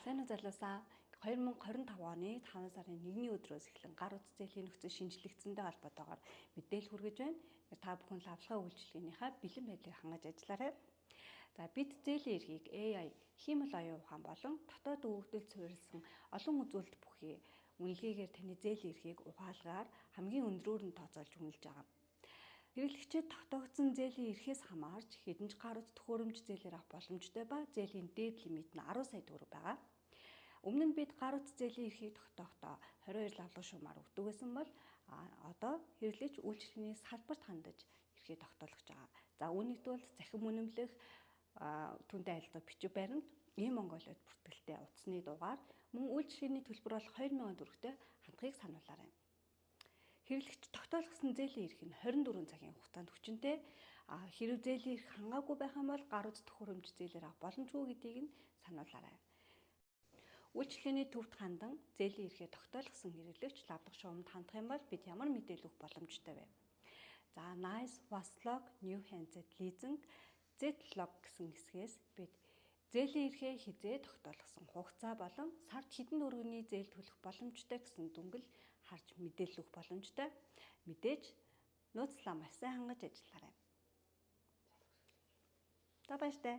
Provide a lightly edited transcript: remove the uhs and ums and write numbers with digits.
Сайн уу залуусаа 2025 оны 5 сарын 1-ний өдрөөс эхлэн гар утас зээлийн нөхцөл шинжлэгдсэнтэй холбоотойгоор мэдээлэл хүргэж байна. Та бүхэн лавлахаа үйлчилгээнийхээ бэлэн байдлыг хангаж ажиллаарай. За бид зээлийн эрхийг AI, хиймэл оюун ухаан болон дотоод өгөгдөлд суурилсан олон үзүүлэлт бүхий үнэлгээгээр таны зээлийн эрхийг ухаалгаар хамгийн өндрөөр нь тооцоолж үнэлж байгаа. Хэрэглэгчид тогтоогдсон зээлийн эрхээс хамаарч хэдэн ч гар утас төхөөрөмж зээлээр авах боломжтой ба зээлийн дээд лимит нь 10 сая төгрөг байгаа. Өмнө нь бид гар утас зээлийн эрхийг тогтоохдоо 22 лавлах шуумаар өгдөг байсан бол одоо хэрэглэгч үйлчилгээний салбарт хандаж эрхээ тогтоолгож байгаа. За үүнийгд бол захин үнэмлэх түүнтэй адилхан бичиг баримт e-Mongoliot бүртгэлтэй утасны дугаар мөн үйлчилгээний төлбөр болох 2000 төгрөгтэй хандахыг сануулаарай. Хэрэглэгч тогтоолгосон зээлийн эрх нь 24 цагийн хугацаанд хүчинтэй. Хэрэв зээлийн эрх хангаагүй байх юм бол гар утас төхөөрөмж зээлээр авах боломжгүй гэдгийг нь сануулаарай. Үйлчилгээний төвд хандан зээлийн эрхээ тогтоолгосон хэрэглэгч лавлах шуумд хандах юм бол бид ямар мэдээлэл өгөх боломжтой вэ? За Nice, Waslog, New Handset Leasing, Z-Log гэсэн хэсгээс бид зээлийн эрхээ хизээ тогтоолгосон хугацаа болон сард хэдэн төгрөгийн зээл төлөх боломжтой гэсэн дүнгэл харж мэдээлэл өгөх боломжтой. Мэдээж нууцлаа маш сайн хангаж ажиллаарай. За баяртай.